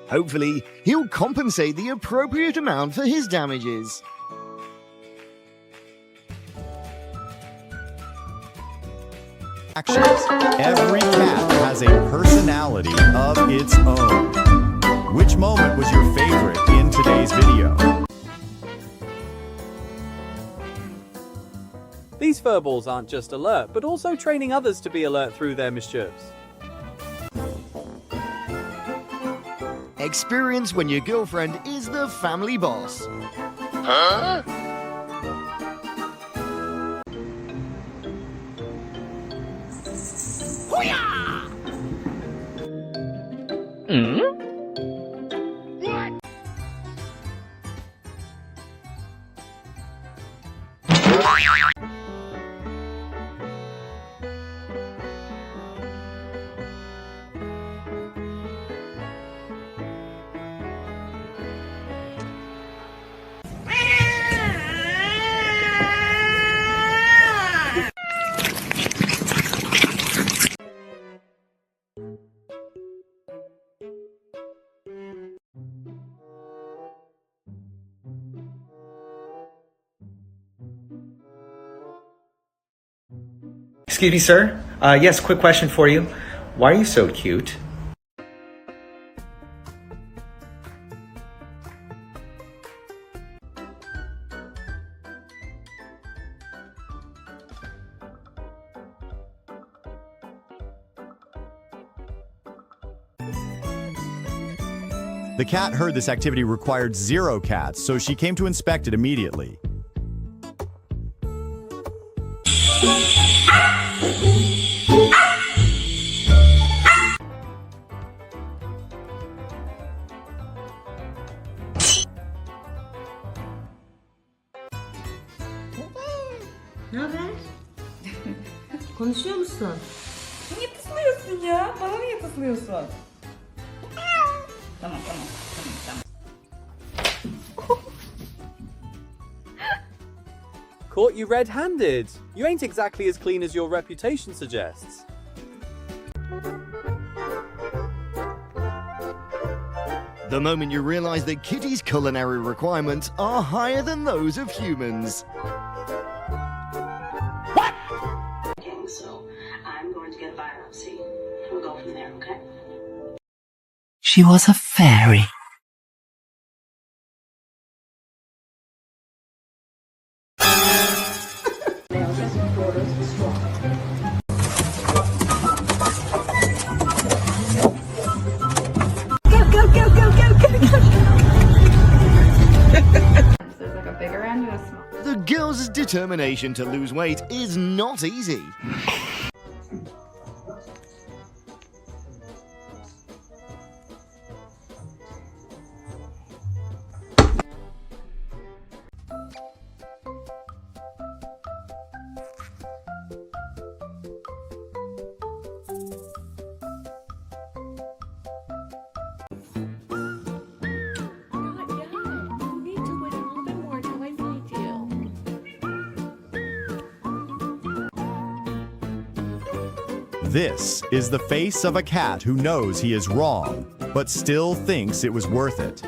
Hopefully, he'll compensate the appropriate amount for his damages. Actions. Every cat has a personality of its own. Which moment was your favorite in today's video? These furballs aren't just alert, but also training others to be alert through their mischiefs. Experience when your girlfriend is the family boss. Huh? Hoo-yah! Excuse me, sir. Yes, quick question for you. Why are you so cute? The cat heard this activity required 0 cats, so she came to inspect it immediately. Ne haber? Konuşuyor musun? Niye pıslıyorsun ya? Bana niye pıslıyorsun? Tamam. Caught you red-handed. You ain't exactly as clean as your reputation suggests. The moment you realize that kitties' culinary requirements are higher than those of humans. So I'm going to get a biopsy. We'll go from there, okay? She was a fairy. There's like a bigger end and a small. The girl's determination to lose weight is not easy. This is the face of a cat who knows he is wrong, but still thinks it was worth it.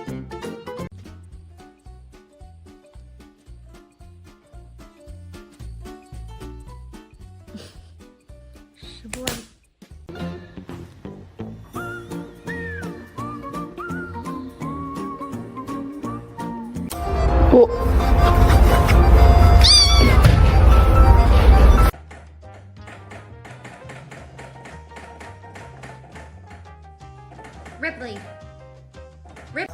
Ripley. Rip.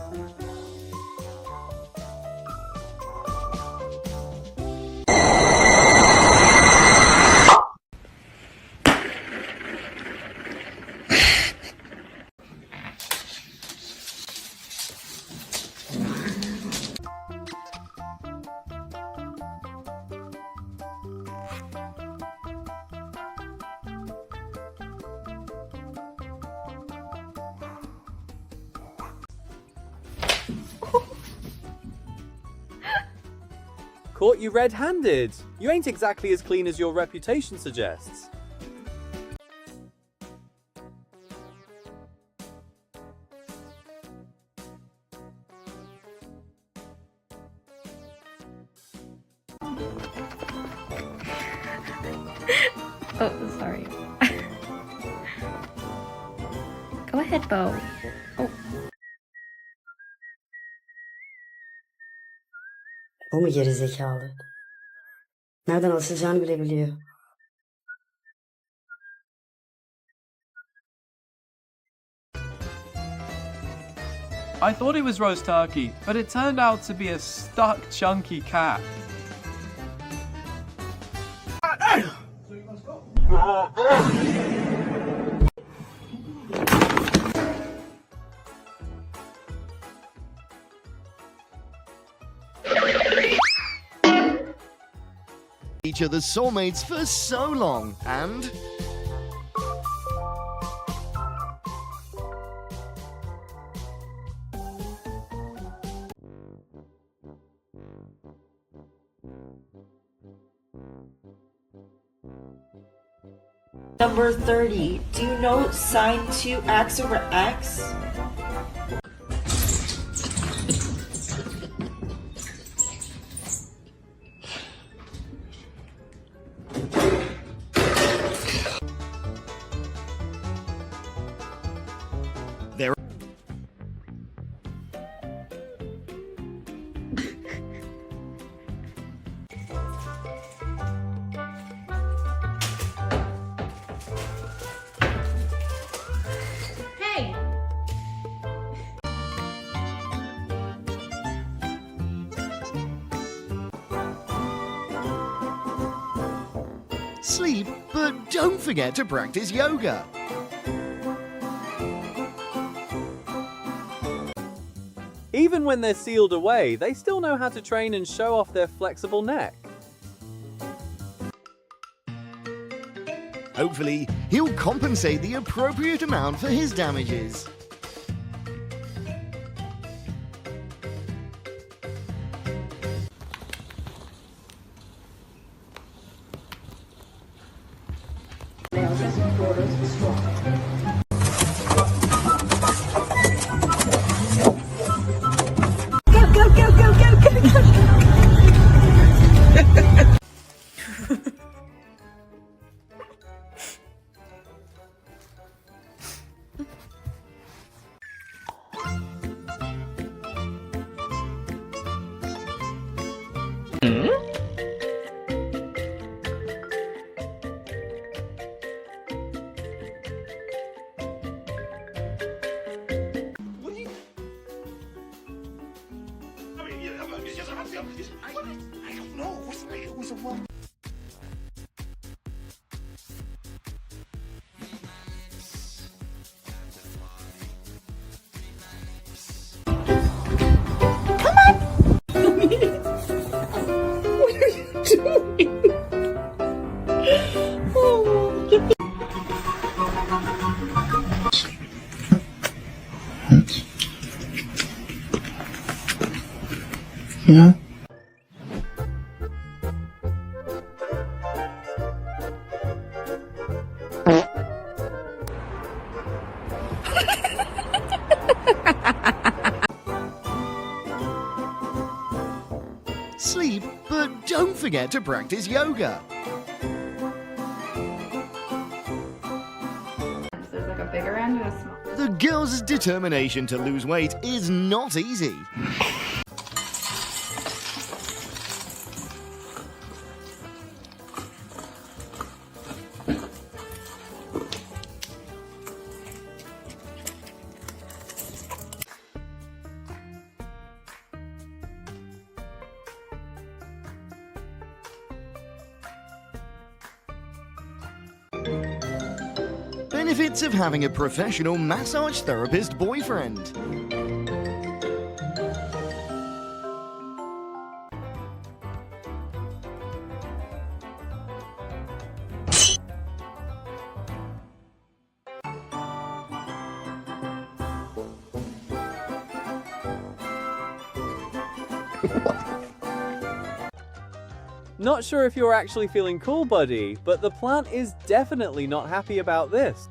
Caught you red-handed. You ain't exactly as clean as your reputation suggests. Oh, sorry. Go ahead, Bo. Oh. O mu gerizekalı? Nereden alışacağını bile biliyor. I thought it was roast turkey, but it turned out to be a stuck, chunky cat. Each other's soulmates for so long, and Number 30. Do you know sine 2x over x? there. Hey! Sleep, but don't forget to practice yoga. Even when they're sealed away, they still know how to train and show off their flexible neck. Hopefully, he'll compensate the appropriate amount for his damages. I don't know. It was a wrong. Yeah. Sleep, but don't forget to practice yoga. There's like a bigger end and a small. The girl's determination to lose weight is not easy. Benefits of having a professional massage therapist boyfriend. Not sure if you're actually feeling cool, buddy, but the plant is definitely not happy about this.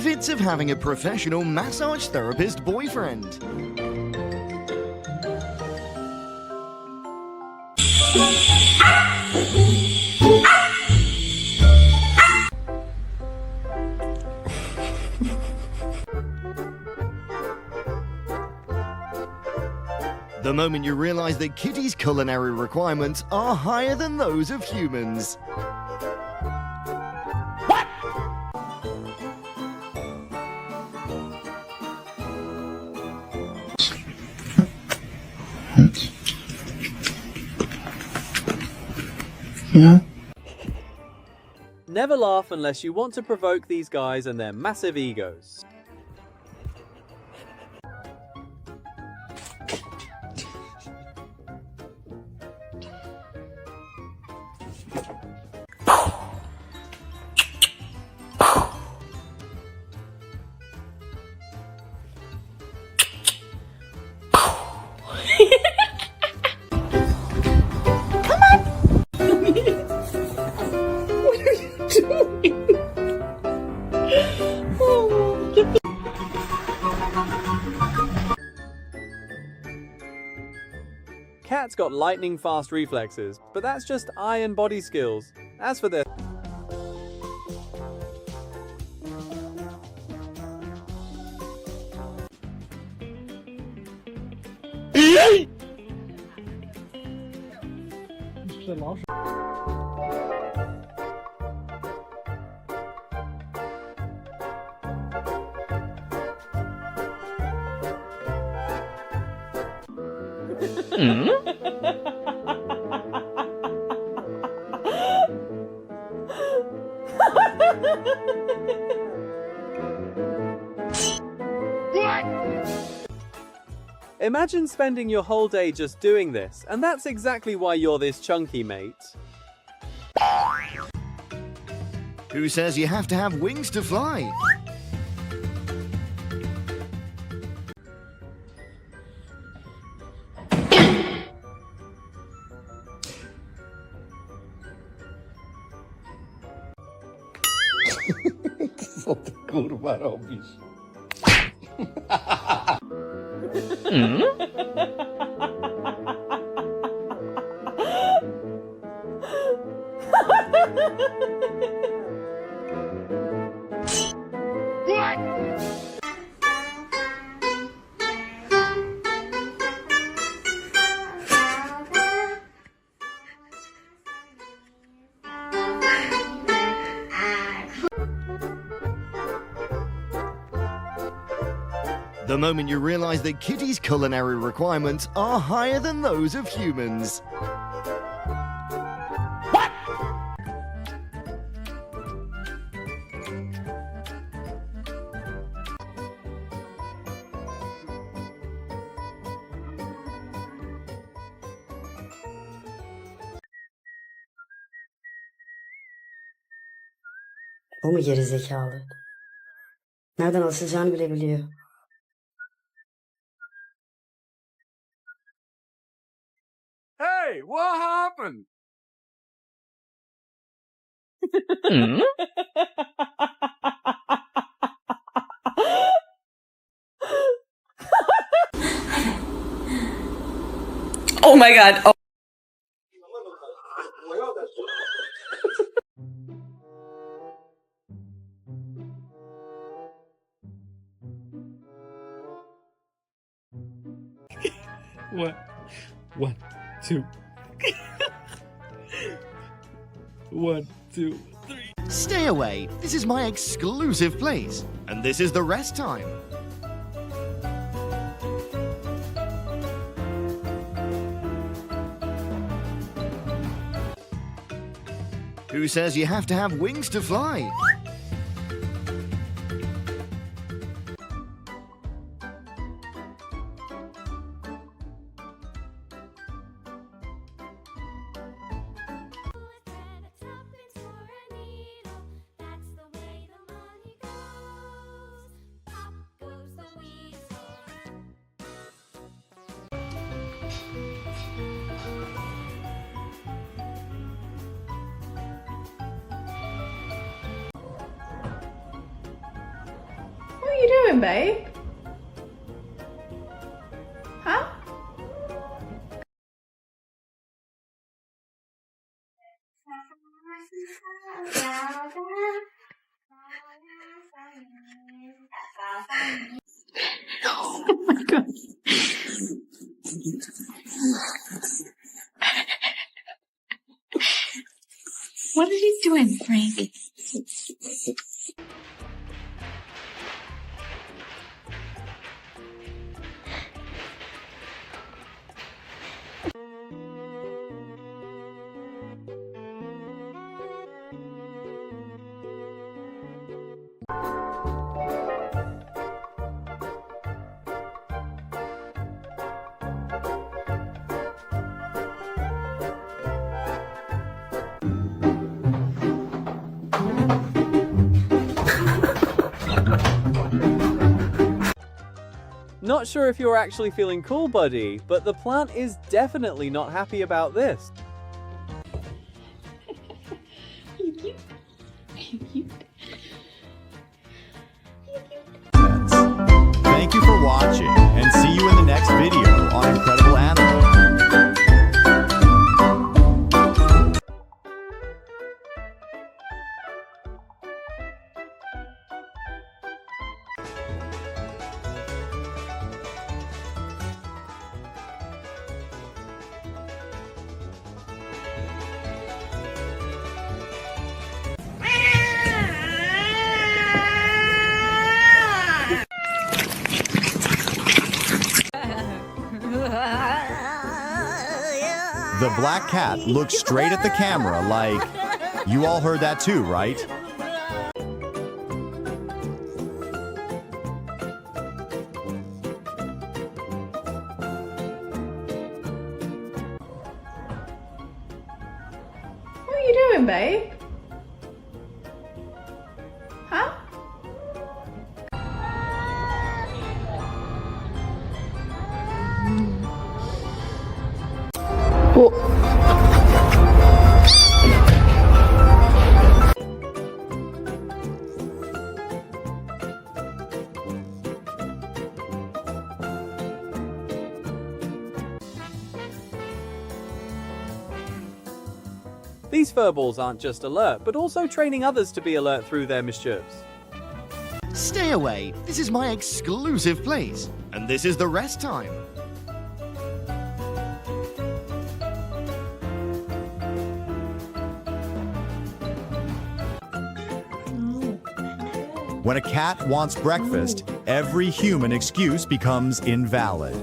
benefits of having a professional massage therapist boyfriend. The moment you realize that kitties' culinary requirements are higher than those of humans. Yeah. Never laugh unless you want to provoke these guys and their massive egos. Cat's got lightning fast reflexes, but that's just eye and body skills. As for their Imagine spending your whole day just doing this, and that's exactly why you're this chunky, mate. Who says you have to have wings to fly? Kurwa robisz. The moment you realize that kitties' culinary requirements are higher than those of humans. Bu mu gerizekalı? Nereden asılacağını bile biliyor. Hey, what happened? Oh my god. Oh. One, two. 1, 2, 3. Stay away. This is my exclusive place. And this is the rest time. Who says you have to have wings to fly? you doing, babe? Huh? Oh my god. What are you doing, Frank? Not sure if you're actually feeling cool, buddy, but the plant is definitely not happy about this. Thank you for watching, and see you in the next video on Incredible Animal. The black cat looks straight at the camera like, you all heard that too, right? What are you doing, babe? Huh? These furballs aren't just alert, but also training others to be alert through their mischiefs. Stay away. This is my exclusive place. And this is the rest time. When a cat wants breakfast, every human excuse becomes invalid.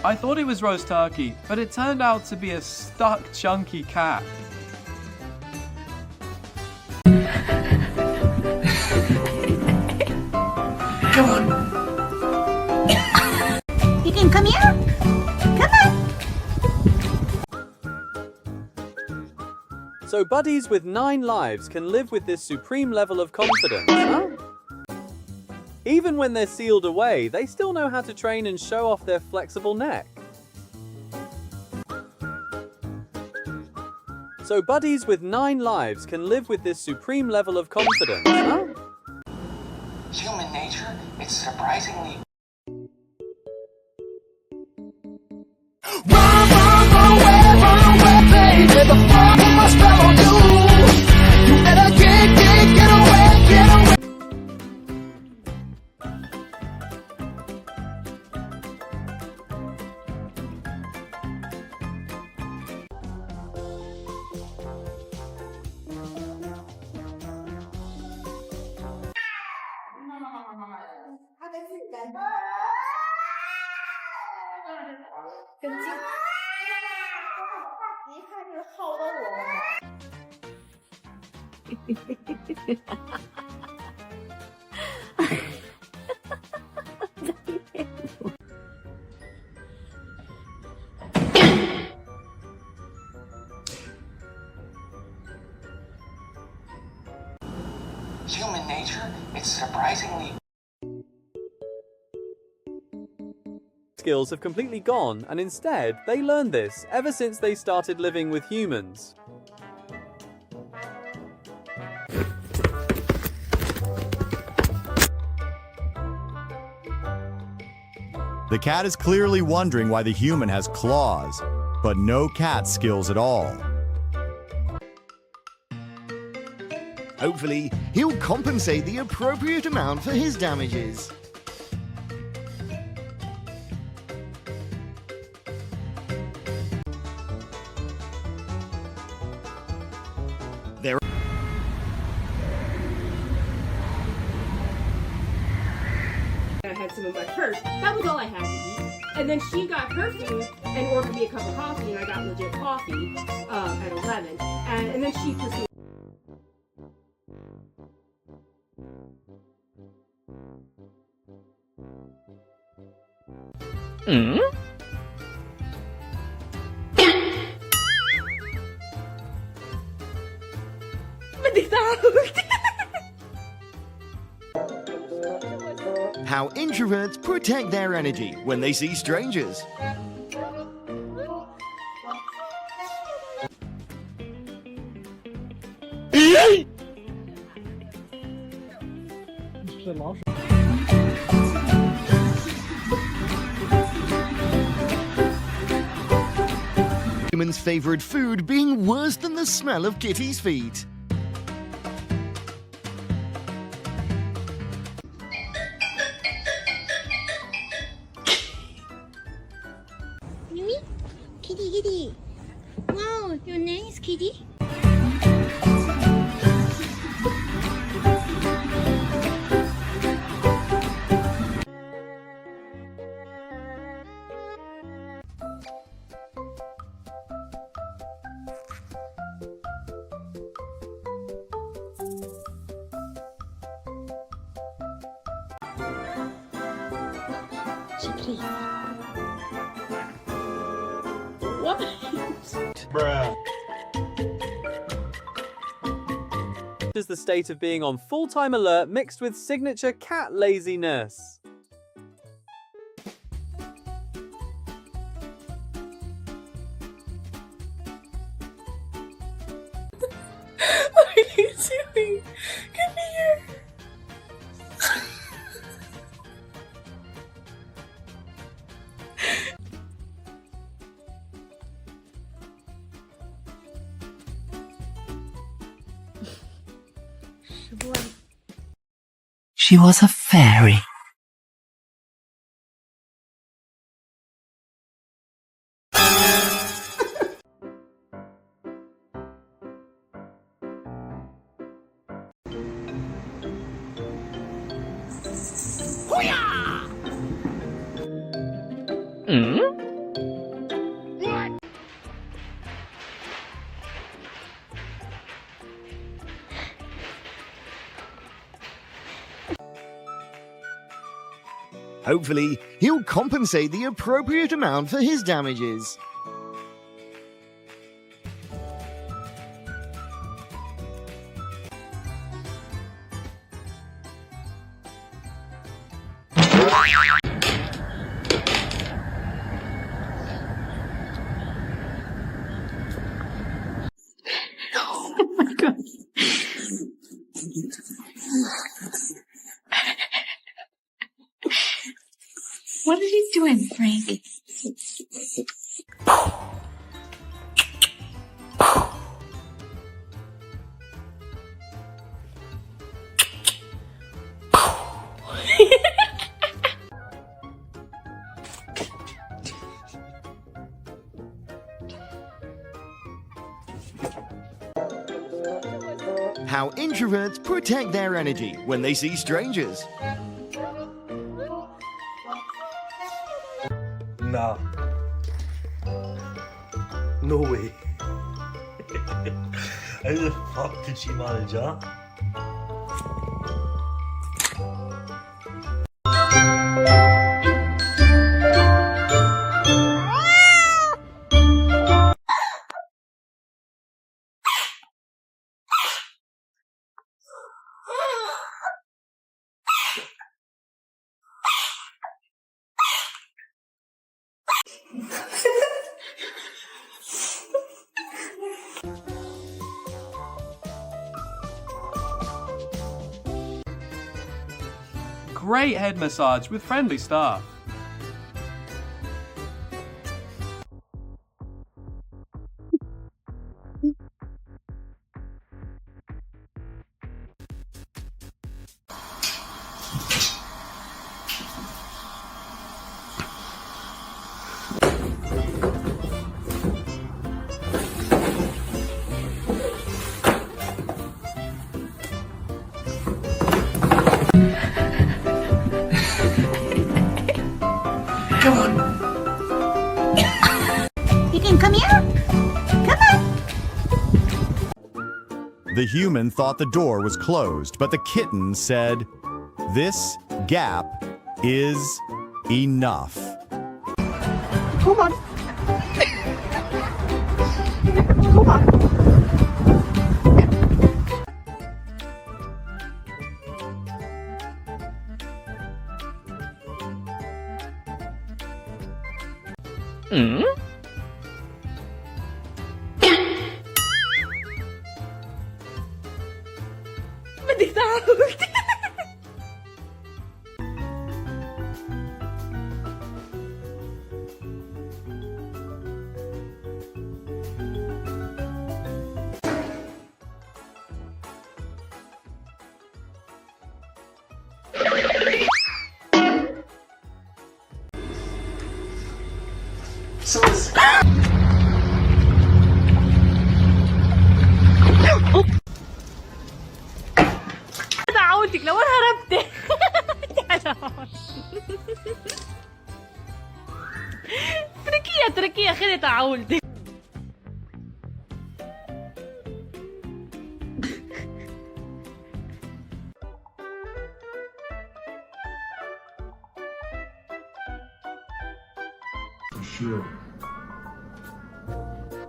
I thought it was roast turkey, but it turned out to be a stuck, chunky cat. Come on. You can come here. Come on. So buddies with 9 lives can live with this supreme level of confidence, huh? Even when they're sealed away, they still know how to train and show off their flexible neck. So buddies with 9 lives can live with this supreme level of confidence, huh? Human nature, it's surprisingly... Run away, baby, the fun must follow you. You better get away, get away. Human nature, it's surprisingly... Skills have completely gone, and instead, they learned this ever since they started living with humans. The cat is clearly wondering why the human has claws, but no cat skills at all. Hopefully, he'll compensate the appropriate amount for his damages. There I had some in my purse. That was all I had to eat. And then she got her food and ordered me a cup of coffee, and I got legit coffee at 11. And then she proceeded. How introverts protect their energy when they see strangers. Humans' favorite food being worse than the smell of Kitty's feet. Mimi? Kitty, kitty. Wow, your name is Kitty? Please. What? Bruh. Is the state of being on full-time alert mixed with signature cat laziness. What are you doing? Get me here. She was a fairy. Hopefully, he'll compensate the appropriate amount for his damages. Oh my god. What are you doing, Frank? How introverts protect their energy when they see strangers. No. No way. How the fuck did she manage that? Great head massage with friendly staff. Come on. You can come here. Come on. The human thought the door was closed, but the kitten said, "This gap is enough." Come on. Come on. بدك تعاود. تعودتك لو انا هربت. تركيا خذي تعودتك. Sure.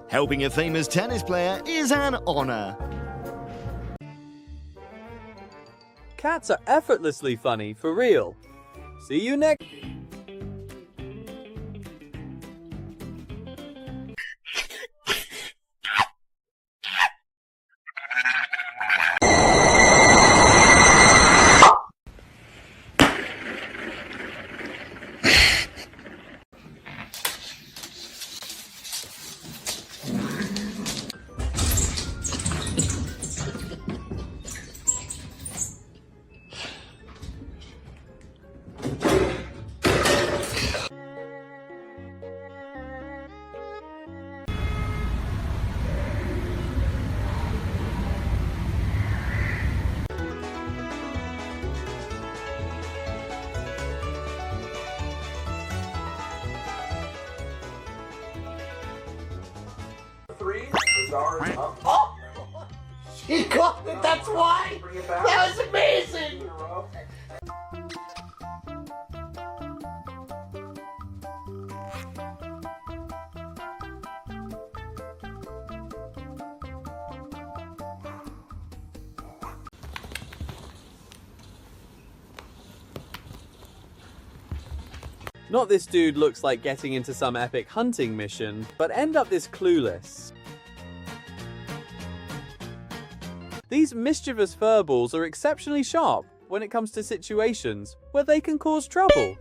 Helping a famous tennis player is an honor. Cats are effortlessly funny, for real. See you next. Oh! He caught it, that's why! That was amazing! Not this dude looks like getting into some epic hunting mission, but end up this clueless. These mischievous furballs are exceptionally sharp when it comes to situations where they can cause trouble.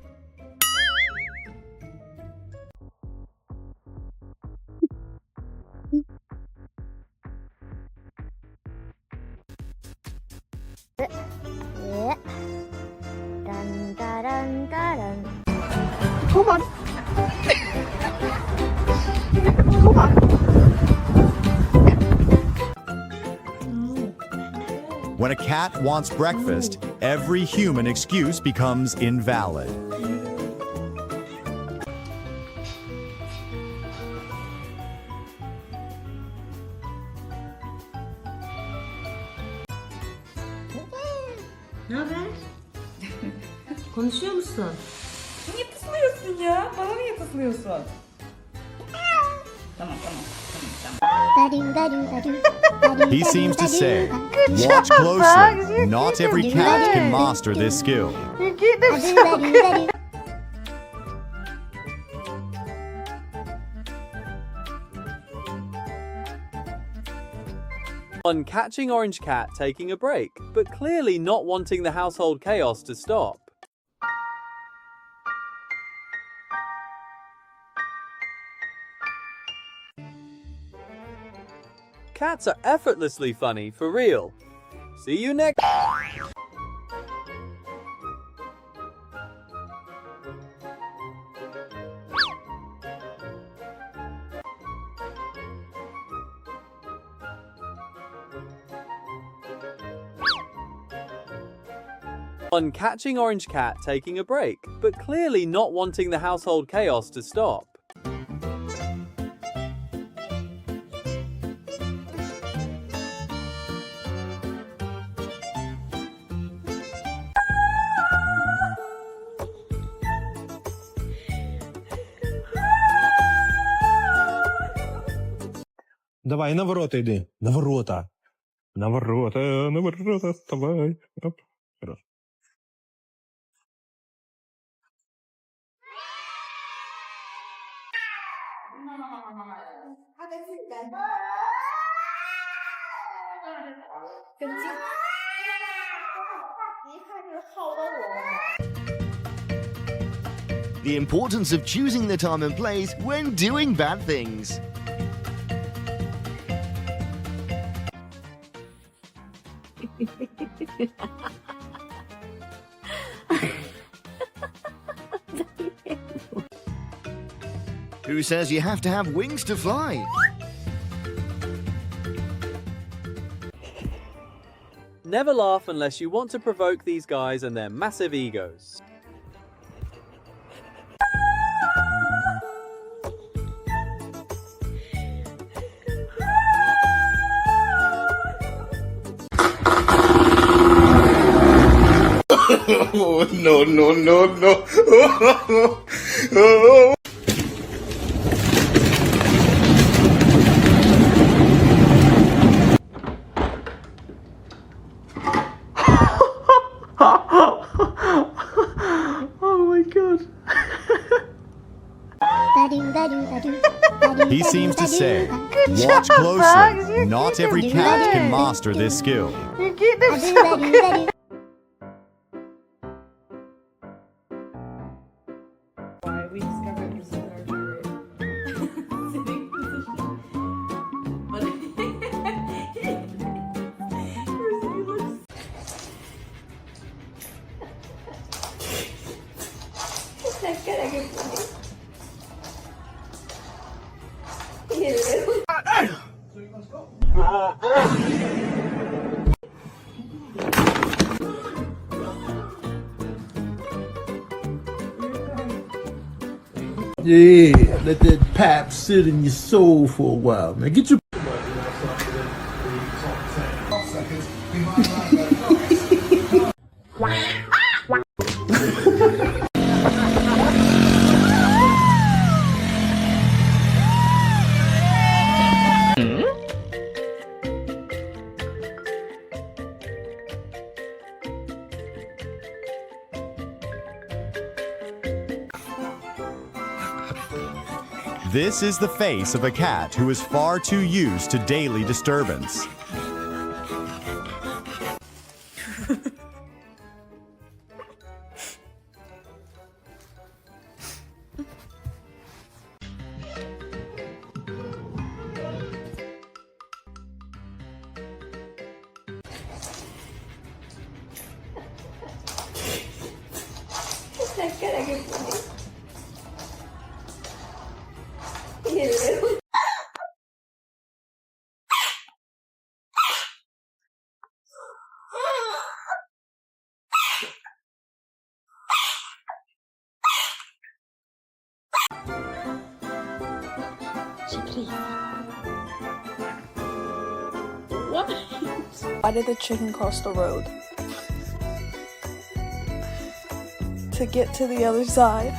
Come on. Come on. When a cat wants breakfast, every human excuse becomes invalid. Konuşuyor musun? Niye tıslıyorsun ya? Bana niye tıslıyorsun? Tamam. He seems to say, watch closely. Not every cat can master this skill. On catching Orange Cat taking a break, but clearly not wanting the household chaos to stop. Cats are effortlessly funny, for real. See you next. On catching Orange Cat taking a break, but clearly not wanting the household chaos to stop. Давай, на ворота йди. На ворота. На ворота, вставай. Оп. Хорош. The importance of choosing the time and place when doing bad things. Who says you have to have wings to fly? Never laugh unless you want to provoke these guys and their massive egos. No. Oh my god. He seems to say, watch closely. Not every cat can master this skill. We discovered this in our sitting position. But Yeah, let that pap sit in your soul for a while, man. Get your This is the face of a cat who is far too used to daily disturbance. what? Why did the chicken cross the road? to get to the other side.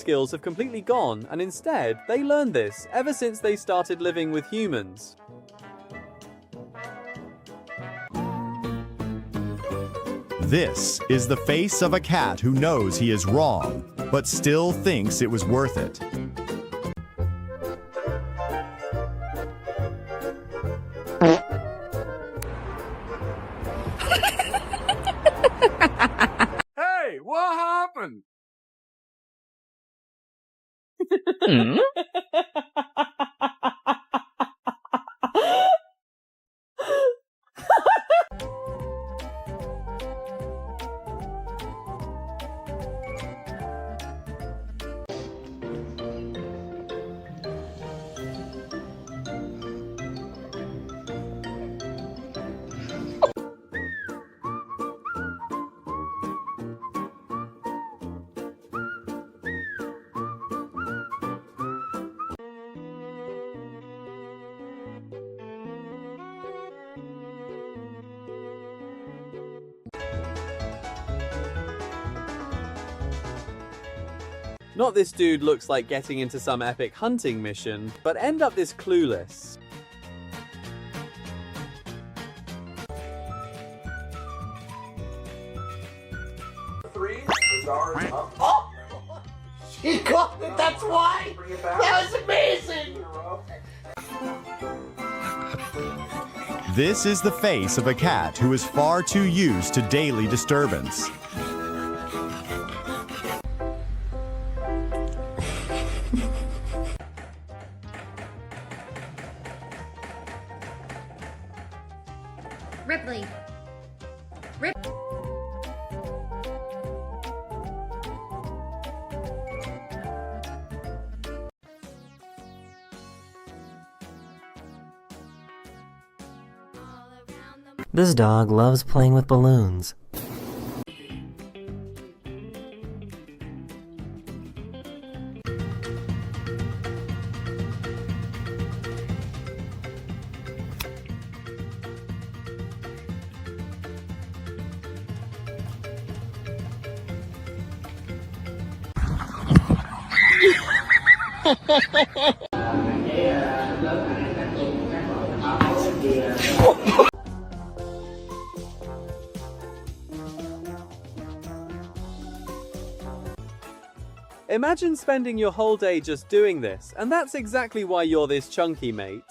Skills have completely gone, and instead, they learned this ever since they started living with humans. This is the face of a cat who knows he is wrong, but still thinks it was worth it. Hey, what happened? Not this dude looks like getting into some epic hunting mission, but end up this clueless. Oh! She got it, that's why! That was amazing! This is the face of a cat who is far too used to daily disturbance. Ripley. This dog loves playing with balloons. Imagine spending your whole day just doing this, and that's exactly why you're this chunky, mate.